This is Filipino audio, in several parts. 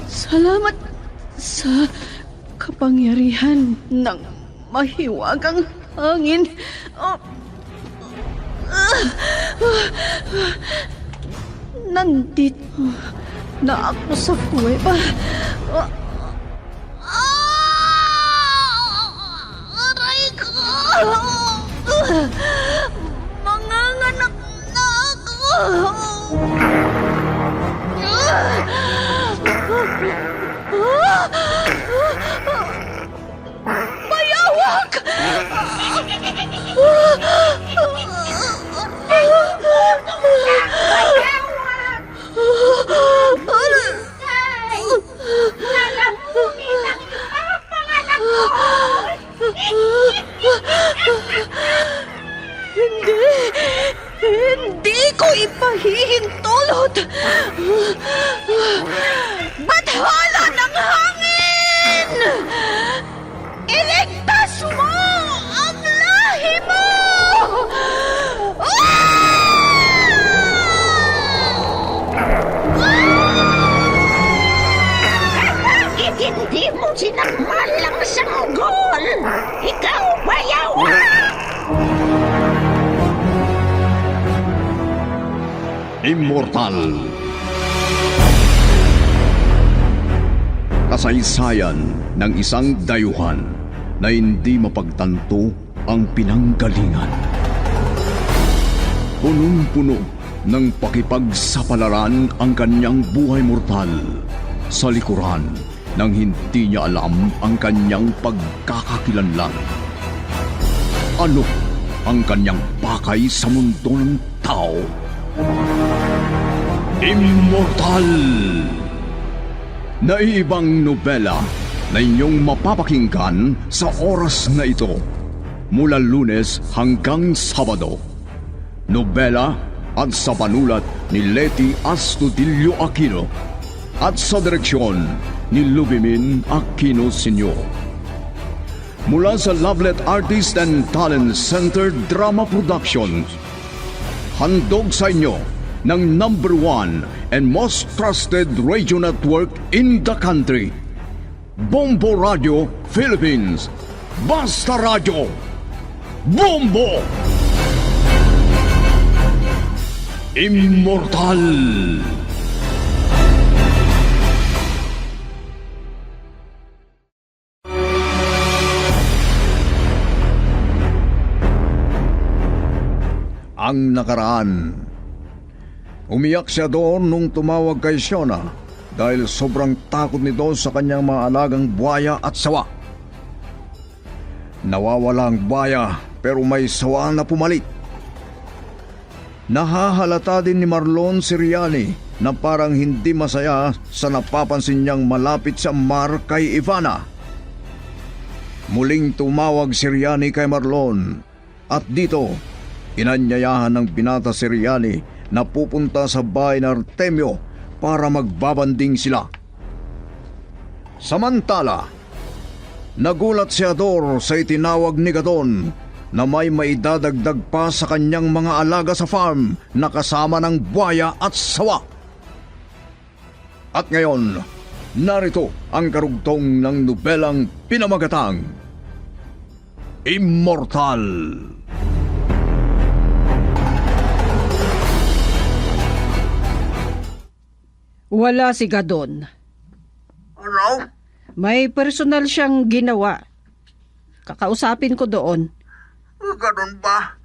Salamat sa kapangyarihan ng mahiwagang hangin. Nandito na ako sa kuweba. Aray ko! Manganganak na ako! Bayawak! Hindi ko ipahihintulot. Bathala ng hangin! Iligtas mo ang lahi mo! Bakit hindi mo sinakmal ang sanggol? Ikaw, bayawak! Immortal. Kasaysayan ng isang dayuhan na hindi mapagtanto ang pinanggalingan. Punong-puno ng pakipagsapalaran ang kanyang buhay mortal sa likuran nang hindi niya alam ang kanyang pagkakakilanlan. Ano ang kanyang pakay sa mundo ng tao? Immortal! Naiibang nobela na inyong mapapakinggan sa oras na ito mula Lunes hanggang Sabado. Nobela at sa panulat ni Leti Astudillo Aquino at sa direksyon ni Lubimin Aquino Sr. Mula sa Lovelet Artist and Talent Center Drama Productions, handog sa inyo ng #1 and most trusted radio network in the country, Bombo Radio Philippines. Basta Radio Bombo! Immortal! Ang nakaraan. Umiyak siya doon nung tumawag kay Shona dahil sobrang takot nito sa kanyang mga alagang buhaya at sawa. Nawawala ang buhaya pero may sawa na pumalit. Nahahalata din ni Marlon Siriani na parang hindi masaya sa napapansin niyang malapit sa mar kay Ivana. Muling tumawag Siriani kay Marlon at dito inanyayahan ng binata Siriani na pupunta sa bahay ng Artemio para magbabanding sila. Samantala, nagulat si Ador sa itinawag ni Gadon na may maidadagdag pa sa kanyang mga alaga sa farm na kasama ng buhaya at sawa. At ngayon, narito ang karugtong ng nobelang pinamagatang Immortal. Wala si Gadon. Ano? May personal siyang ginawa. Kakausapin ko doon. Ganun ba?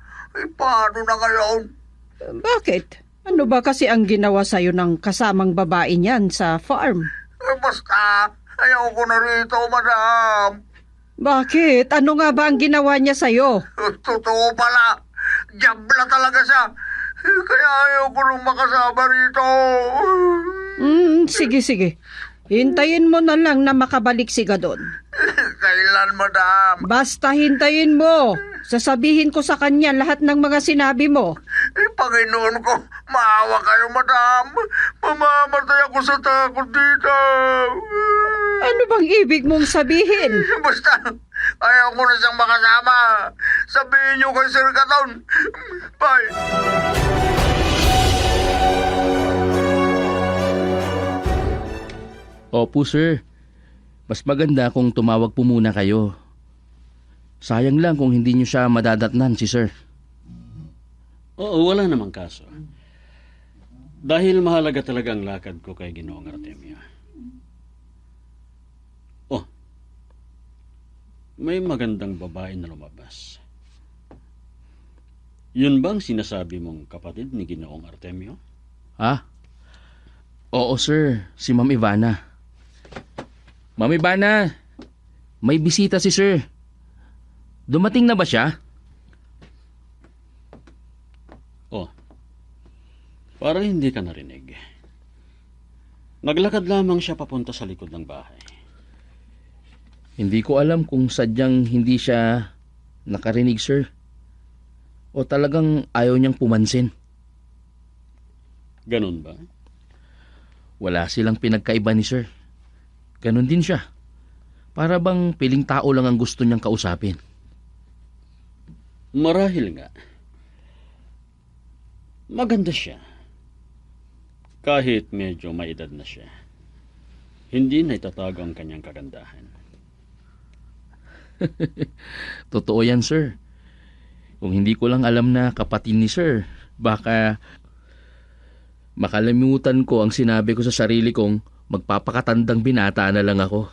Paano na ngayon? Bakit? Ano ba kasi ang ginawa sa'yo ng kasamang babae niyan sa farm? Basta, ayaw ko na rito, madam. Bakit? Ano nga ba ang ginawa niya sa'yo? Totoo pala. Diabla talaga siya. Kaya ayaw ko nung makasama rito. Sige. Hintayin mo na lang na makabalik si Gadon. Kailan, madam? Basta hintayin mo. Sasabihin ko sa kanya lahat ng mga sinabi mo. Panginoon ko, maawa kayo, madam. Mamamatay ako sa takot dito. Ano bang ibig mong sabihin? Basta, ayaw ko na siyang makasama. Sabihin niyo kay Sir Gaton. Bye. Opo, sir. Mas maganda kung tumawag po muna kayo. Sayang lang kung hindi niyo siya madadatnan, si sir. Oo, wala namang kaso. Dahil mahalaga talaga ang lakad ko kay Ginoong Artemio. Oh, may magandang babae na lumabas. Yun bang sinasabi mong kapatid ni Ginoong Artemio? Ha? Oo, sir. Si Ma'am Ivana. Ma'am Ivana, may bisita si sir. Dumating na ba siya? Oh, parang hindi ka narinig. Naglakad lamang siya papunta sa likod ng bahay. Hindi ko alam kung sadyang hindi siya nakarinig, sir. O talagang ayaw niyang pumansin. Ganun ba? Wala silang pinagkaiba ni sir. Ganon din siya. Para bang piling tao lang ang gusto niyang kausapin. Marahil nga. Maganda siya. Kahit medyo may edad na siya, hindi na itatago ang kanyang kagandahan. Totoo yan, sir. Kung hindi ko lang alam na kapatid ni sir, baka makalimutan ko ang sinabi ko sa sarili kong magpapakatandang binata na lang ako.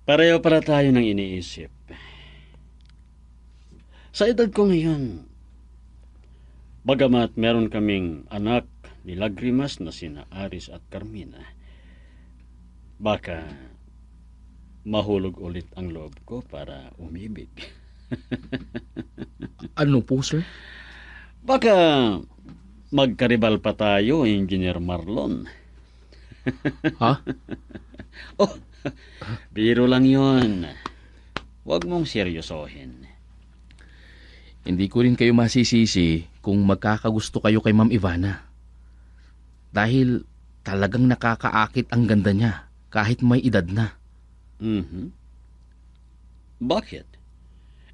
Pareho para tayo ng iniisip. Sa edad ko ngayon, bagamat meron kaming anak ni Lagrimas na sina Aris at Carmina, baka mahulog ulit ang loob ko para umibig. Ano po, sir? Baka magkaribal pa tayo, Engineer Marlon. Ha? Oh, biro lang yon. Huwag mong seryosohin. Hindi ko rin kayo masisisi kung magkakagusto kayo kay Ma'am Ivana. Dahil talagang nakakaakit ang ganda niya kahit may edad na. Mhm. Bakit?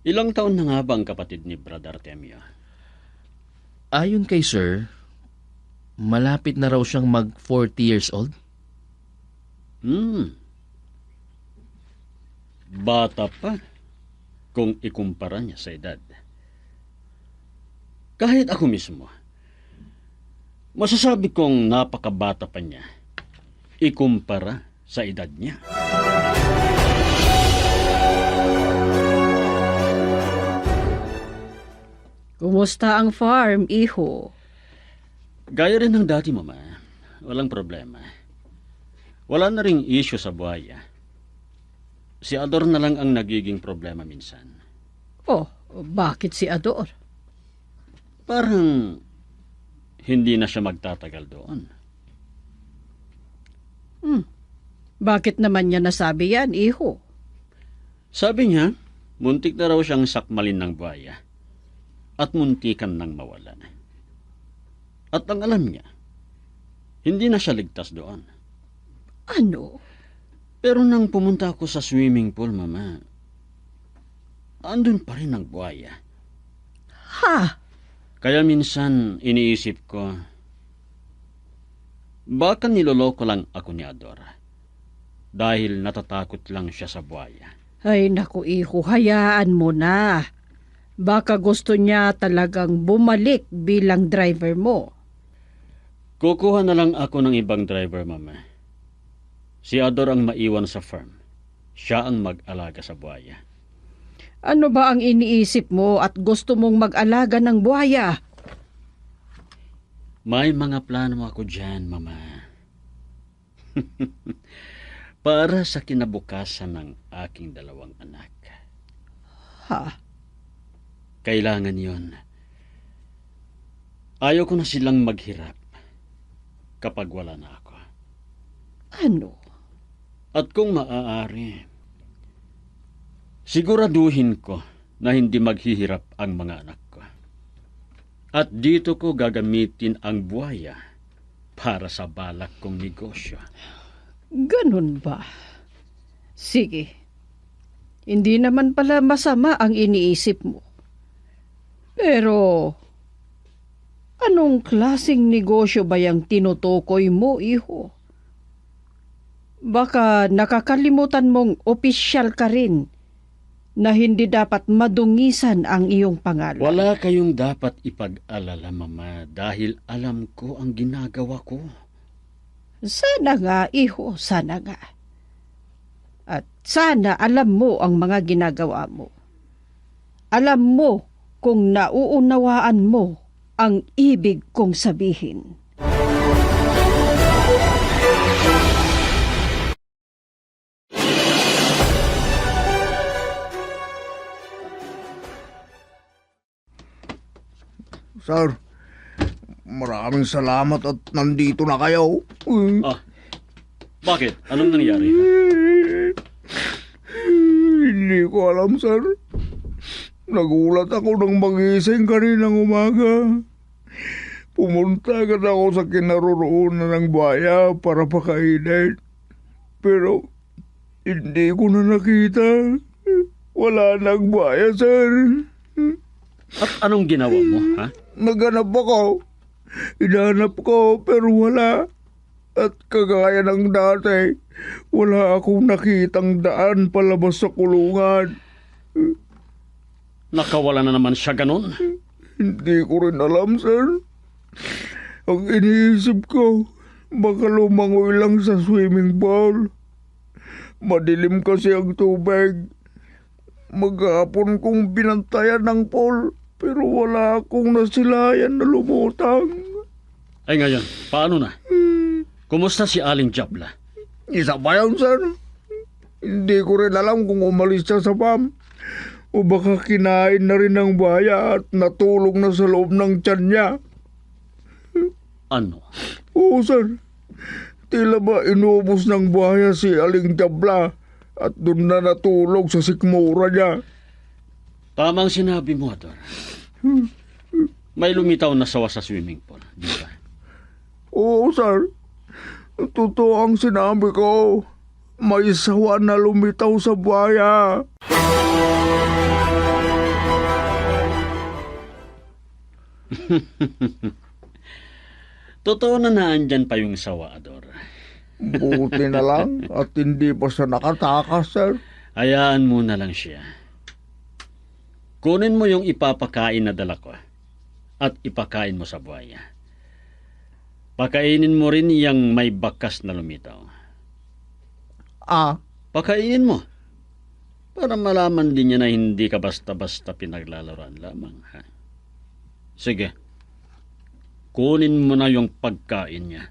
Ilang taon na nga ba ang kapatid ni Brad Artemio? Ayon kay sir, malapit na raw siyang mag 40 years old. Bata pa kung ikumpara niya sa edad. Kahit ako mismo, masasabi kong napakabata pa niya ikumpara sa edad niya. Kumusta ang farm, iho? Gaya rin ng dati, Mama. Walang problema. Wala na ring issue sa buhaya. Si Ador na lang ang nagiging problema minsan. Oh, bakit si Ador? Parang hindi na siya magtatagal doon. Bakit naman niya nasabi yan, iho? Sabi niya, muntik na raw siyang sakmalin ng buhaya at muntikan nang mawala. At ang alam niya, hindi na siya ligtas doon. Ano? Pero nang pumunta ako sa swimming pool, Mama, andun pa rin ang buhaya. Ha? Kaya minsan iniisip ko, baka niloloko lang ako ni Adora dahil natatakot lang siya sa buhaya. Ay naku, iho, hayaan mo na. Baka gusto niya talagang bumalik bilang driver mo. Kukuha na lang ako ng ibang driver, Mama. Si Ador ang maiwan sa farm. Siya ang mag-alaga sa buhaya. Ano ba ang iniisip mo at gusto mong mag-alaga ng buhaya? May mga plano ako dyan, Mama. Para sa kinabukasan ng aking dalawang anak. Ha? Kailangan yon. Ayaw ko na silang maghirap kapag wala na ako. Ano? At kung maaari, siguraduhin ko na hindi maghihirap ang mga anak ko. At dito ko gagamitin ang buhaya para sa balak kong negosyo. Ganun ba? Sige. Hindi naman pala masama ang iniisip mo. Pero, Anong klaseng negosyo ba yung tinutukoy mo, iho? Baka nakakalimutan mong opisyal ka rin na hindi dapat madungisan ang iyong pangalan. Wala kayong dapat ipag-alala, Mama, dahil alam ko ang ginagawa ko. Sana nga, iho, sana nga. At sana alam mo ang mga ginagawa mo. Alam mo kung nauunawaan mo ang ibig kong sabihin. Sir, maraming salamat at nandito na kayo. Ah, bakit? Anong nangyari? Hindi ko alam, sir. Nagulat ako nang magising kaninang umaga. Pumunta agad ako sa kinaroroonan ng buhaya para pakainin. Pero hindi ko na nakita. Wala nang buhaya, sir. At anong ginawa mo, ha? Naghanap ako. Hinahanap ko pero wala. At kagaya ng dati, wala akong nakitang daan palabas sa kulungan. Nakawala na naman siya ganun? Hindi ko rin alam, sir. Ang iniisip ko, baka lumangoy lang sa swimming pool. Madilim kasi ang tubig. Maghapon kong binantayan ng pool, pero wala akong nasilayan na lumutang. Ay ngayon, paano na? Kumusta si Aling Jabla? Isa ba yun, sir? Hindi ko rin alam kung umalis siya sa farm o baka kinain na rin ng buhaya at natulog na sa loob ng tiyan niya. Ano? Oo, sir. Tila ba inubos ng buhaya si Aling Jabla at doon na natulog sa sikmura niya. Tamang sinabi mo, Ador. May lumitaw na sawa sa swimming pool, di ba? Oo, sir. Totoo ang sinabi ko. May sawa na lumitaw sa buhaya. Totoo na naandyan pa yung sawa, Ador. Buti na lang at hindi pa siya nakatakas, sir. Hayaan mo na lang siya. Kunin mo yung ipapakain na dala ko at ipakain mo sa buhaya. Pakainin mo rin yung may bakas na lumitaw. Ah, Pakainin mo. Para malaman din niya na hindi ka basta-basta pinaglalaroan lamang, ha? Sige. Kunin mo na yung pagkain niya.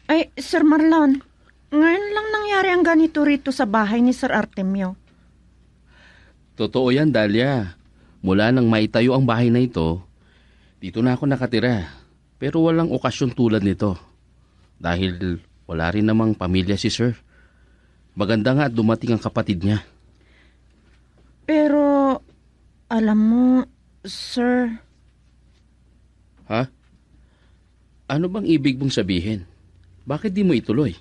Ay, Sir Marlon, ngayon lang nangyari ang ganito rito sa bahay ni Sir Artemio. Totoo yan, Dahlia. Mula nang maitayo ang bahay na ito, dito na ako nakatira. Pero walang okasyon tulad nito. Dahil wala rin namang pamilya si Sir. Maganda nga at dumating ang kapatid niya. Pero, alam mo, Sir, Ha? Ano bang ibig mong sabihin? Bakit di mo ituloy?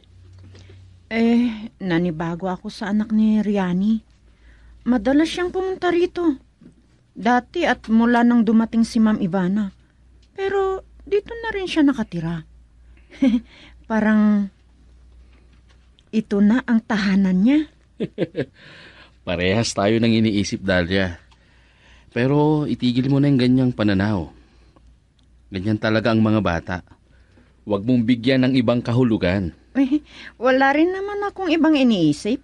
nanibago ako sa anak ni Riani. Madalas siyang pumunta rito. Dati at mula nang dumating si Ma'am Ivana. Pero dito na rin siya nakatira. Parang ito na ang tahanan niya. Parehas tayo nang iniisip, Dahlia. Pero itigil mo na yung ganyang pananaw. Ganyan talaga ang mga bata. Huwag mong bigyan ng ibang kahulugan. Wala rin naman akong ibang iniisip.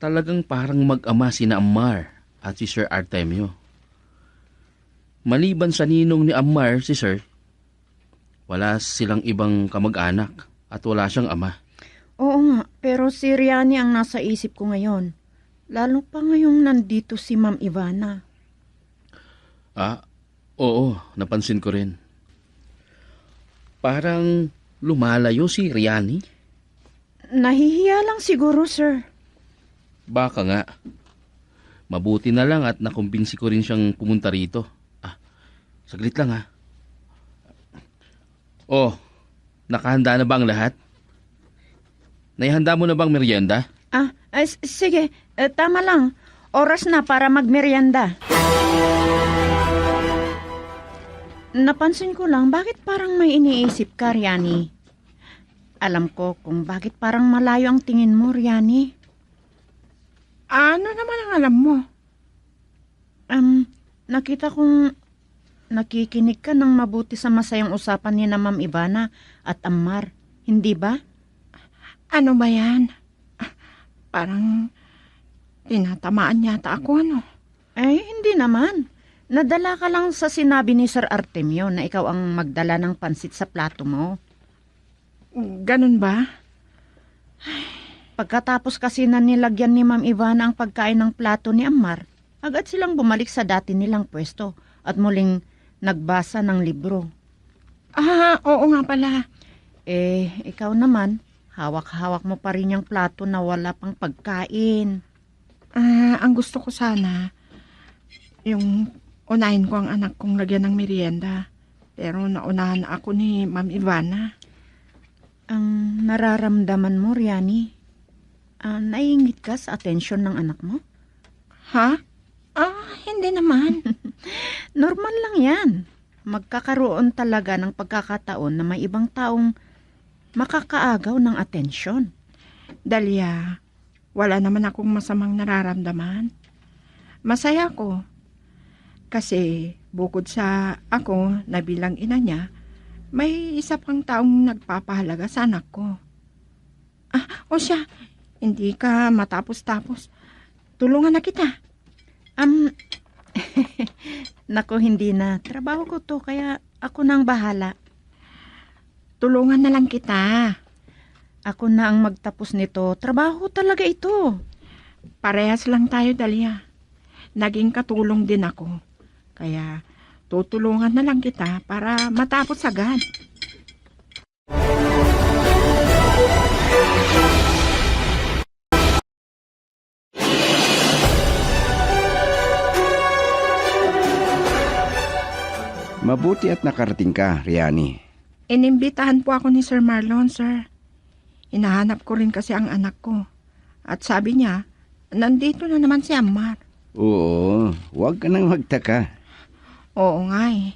Talagang parang mag-ama sina Ammar at si Sir Artemio. Maliban sa ninong ni Ammar, si Sir, wala silang ibang kamag-anak at wala siyang ama. Oo nga, pero si Riani ang nasa isip ko ngayon. Lalo pa ngayong nandito si Ma'am Ivana. Oo, napansin ko rin. Parang lumalayo si Riani. Nahihiya lang siguro, Sir. Baka nga. Mabuti na lang at nakumbinsi ko rin siyang pumunta rito. Saglit lang ha. Nakahanda na ba ang lahat? Naihanda mo na bang merienda? Sige, tama lang. Oras na para magmerienda. Napansin ko lang, bakit parang may iniisip ka, Riani? Alam ko kung bakit parang malayo ang tingin mo, Riani. Ano naman ang alam mo? Nakita kong nakikinig ka ng mabuti sa masayang usapan ni na Ma'am Ivana at Ammar. Hindi ba? Ano ba yan? Parang tinatamaan yata ako, ano? Ay, hindi naman. Nadala ka lang sa sinabi ni Sir Artemio na ikaw ang magdala ng pansit sa plato mo. Ganun ba? Pagkatapos kasi na nilagyan ni Ma'am Ivana ang pagkain ng plato ni Ammar, agad silang bumalik sa dati nilang pwesto at muling nagbasa ng libro. Oo nga pala. Ikaw naman, hawak-hawak mo pa rin yung plato na wala pang pagkain. Ang gusto ko sana, yung unahin ko ang anak kong lagyan ng merienda. Pero naunahan ako ni Ma'am Ivana. Ang nararamdaman mo, Riani, naiingit ka sa atensyon ng anak mo? Ha? Hindi naman. Normal lang yan. Magkakaroon talaga ng pagkakataon na may ibang taong makakaagaw ng atensyon. Dalia, wala naman akong masamang nararamdaman. Masaya ko. Kasi bukod sa ako na bilang ina niya, may isa pang taong nagpapahalaga sa anak ko. O siya, hindi ka matapos-tapos. Tulungan na kita. Nako, hindi na. Trabaho ko to, kaya ako nang bahala. Tulungan na lang kita. Ako na ang magtapos nito. Trabaho talaga ito. Parehas lang tayo, Dalia. Naging katulong din ako. Kaya tutulungan na lang kita para matapos agad. Mabuti at nakarating ka, Riani. Inimbitahan po ako ni Sir Marlon, sir. Hinahanap ko rin kasi ang anak ko. At sabi niya, nandito na naman si Ammar. Oo, huwag ka nang magtaka. Oo nga eh.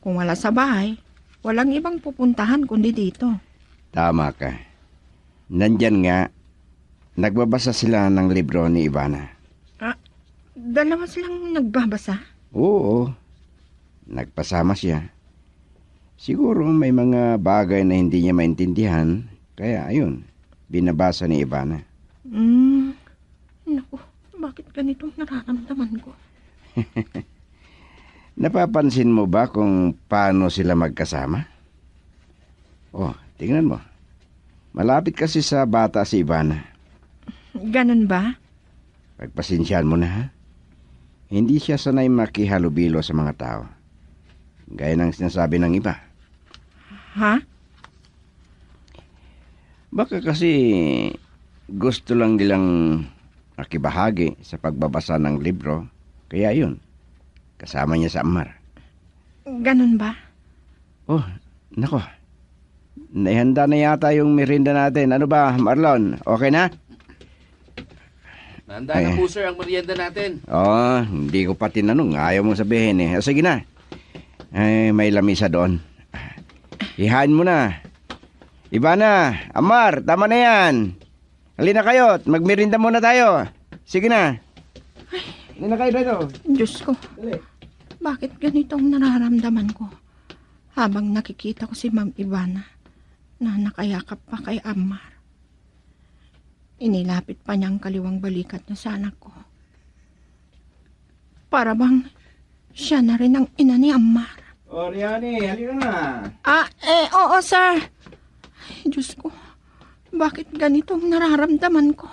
Kung wala sa bahay, walang ibang pupuntahan kundi dito. Tama ka. Nandyan nga, nagbabasa sila ng libro ni Ivana. Dalawa silang nagbabasa? Oo, nagpasama siya. Siguro may mga bagay na hindi niya maintindihan, kaya ayun, binabasa ni Ivana. Naku, bakit ganitong nararamdaman ko? Napapansin mo ba kung paano sila magkasama? Oh, tingnan mo. Malapit kasi sa bata si Ivana. Ganun ba? Pagpasensyahan mo na, ha? Hindi siya sanay makihalubilo sa mga tao. Gaya ng sinasabi ng iba. Ha? Baka kasi gusto lang nilang makibahagi sa pagbabasa ng libro. Kaya yun, kasama niya sa Ammar. Ganun ba? Oh, nako. Naihanda na yata yung merienda natin. Ano ba, Marlon? Okay na? Nanda na po, sir, ang merienda natin. Oh, hindi ko pa tinanong. Ayaw mong sabihin eh. Sige na. Ay, may lamisa doon. Ihain mo na. Ivana, Ammar, tama na yan. Halina kayo, magmerinda muna tayo. Sige na. Halina kayo dito. Diyos ko, bakit ganitong nararamdaman ko? Habang nakikita ko si Ma'am Ivana na nakayakap pa kay Ammar. Inilapit pa niyang kaliwang balikat niya sa anak ko. Para bang siya na rin ang ina ni Ammar. Oh, Riani, halina na. Oo, sir. Ay, Diyos ko, bakit ganitong nararamdaman ko?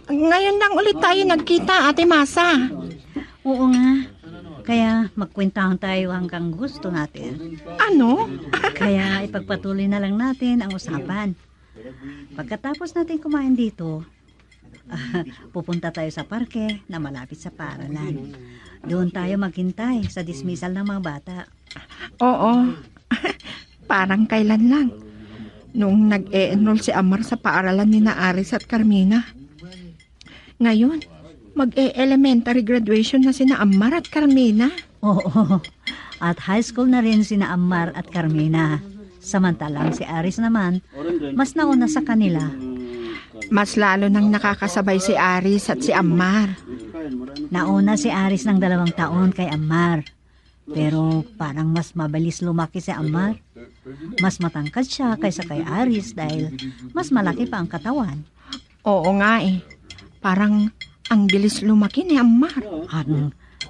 Ngayon lang ulit tayo nagkita, Ate Masa. Oo nga. Kaya magkwentahan tayo hanggang gusto natin. Ano? Kaya ipagpatuloy na lang natin ang usapan. Pagkatapos natin kumain dito, pupunta tayo sa parke na malapit sa paaralan. Doon tayo maghintay sa dismissal ng mga bata. Oo. Parang kailan lang. nung nag-e-enroll si Amar sa paaralan ni na Aris at Carmina. Ngayon, mag-e-elementary graduation na sina Amar at Carmina. Oo, at high school na rin sina Amar at Carmina. Samantalang si Aris naman, mas nauna sa kanila. Mas lalo nang nakakasabay si Aris at si Amar. Nauna si Aris ng 2 taon kay Amar. Pero parang mas mabilis lumaki si Amar. Mas matangkad siya kaysa kay Aris dahil mas malaki pa ang katawan. Oo nga eh. Parang ang bilis lumaki ni Amar.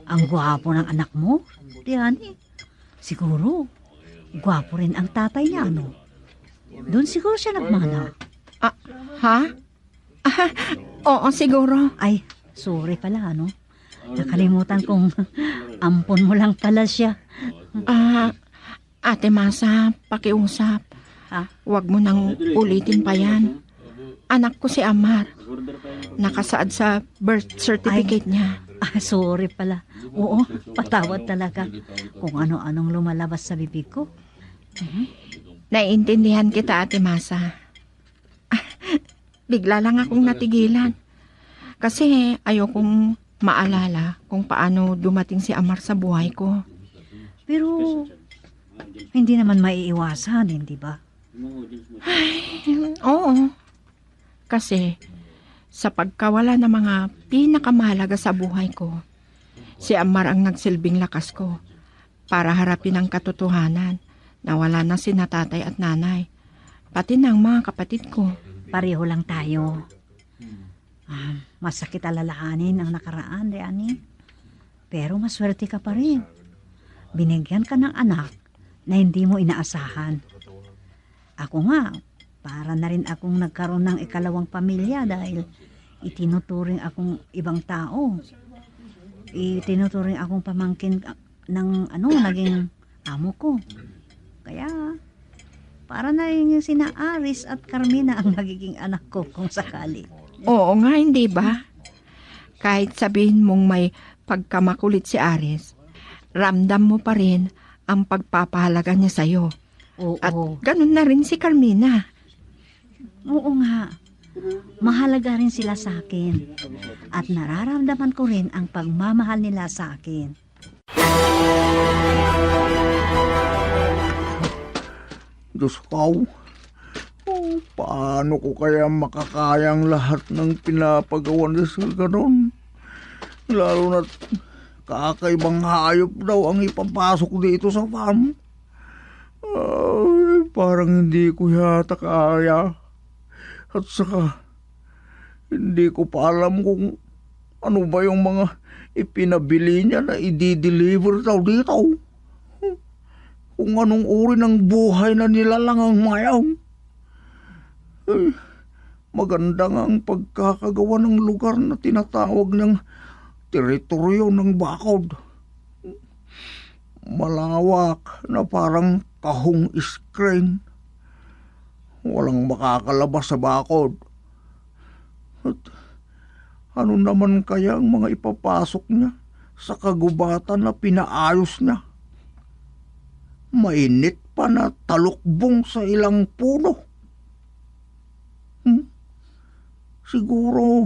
Ang gwapo ng anak mo, Riani. Siguro, gwapo rin ang tatay niya, ano? Doon siguro siya nagmana. Ha? Oo, siguro. Ay, sorry pala, ano? Nakalimutan kong ampon mo lang pala siya. Ate Masa, pakiusap. Huwag mo nang ulitin pa yan. Anak ko si Amar. Nakasaad sa birth certificate niya. Sorry pala. Oo, patawad talaga. Kung ano-anong lumalabas sa bibig ko. Naiintindihan kita, Ate Masa. Bigla lang akong natigilan. Kasi ayokong maalala kung paano dumating si Amar sa buhay ko. Pero, hindi naman maiiwasan, hindi ba? Oo. Kasi, sa pagkawala ng mga pinakamahalaga sa buhay ko, si Amar ang nagsilbing lakas ko para harapin ang katotohanan na wala na sina tatay at nanay, pati ng mga kapatid ko. Pareho lang tayo. Masakit alalahanin ang nakaraan, Riani. Pero maswerte ka pa rin. Binigyan ka ng anak na hindi mo inaasahan. Ako nga, para na rin akong nagkaroon ng ikalawang pamilya dahil itinuturing akong ibang tao. Itinuturing akong pamangkin ng naging amo ko. Kaya, para na rin sina Aris at Carmina ang magiging anak ko kung sakali. Oo nga, hindi ba? Kahit sabihin mong may pagkamakulit si Aris, ramdam mo pa rin ang pagpapahalaga niya sa'yo. Oo. At ganun na rin si Carmina. Oo nga. Mahalaga rin sila sa akin. At nararamdaman ko rin ang pagmamahal nila sa akin. Diyos ko, paano ko kaya makakayang lahat ng pinapagawa sa ganon? Lalo na kakaibang hayop daw ang ipapasok dito sa farm. Parang hindi ko yata kaya. At saka, hindi ko pa alam kung ano ba yung mga ipinabili niya na i-deliver daw dito. Kung anong uri ng buhay na nilalang ang mayaw. Maganda nga ang pagkakagawa ng lugar na tinatawag niyang teritoryo ng bakod. Malawak na parang kahong screen. Walang makakalabas sa bakod. At ano naman kaya ang mga ipapasok niya sa kagubatan na pinaayos niya? Mainit pa na talukbong sa ilang puno. Siguro,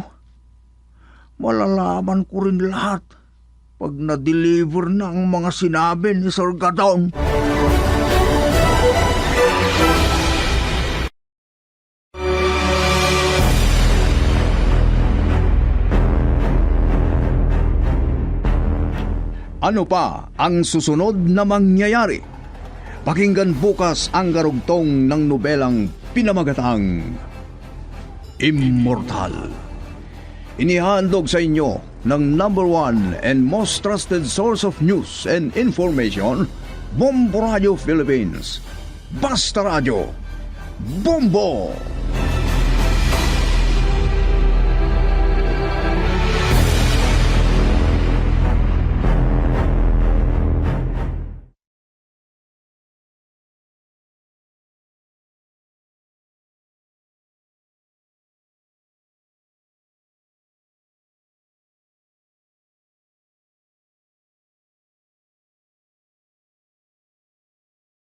malalaman ko rin lahat pag na-deliver na ang mga sinabi ni Sir Gadon. Ano pa ang susunod na mangyayari? Pakinggan bukas ang karugtong ng nobelang pinamagatang Immortal. Inihandog sa inyo ng #1 and most trusted source of news and information, Bombo Radio Philippines. Basta Radio. Bombo!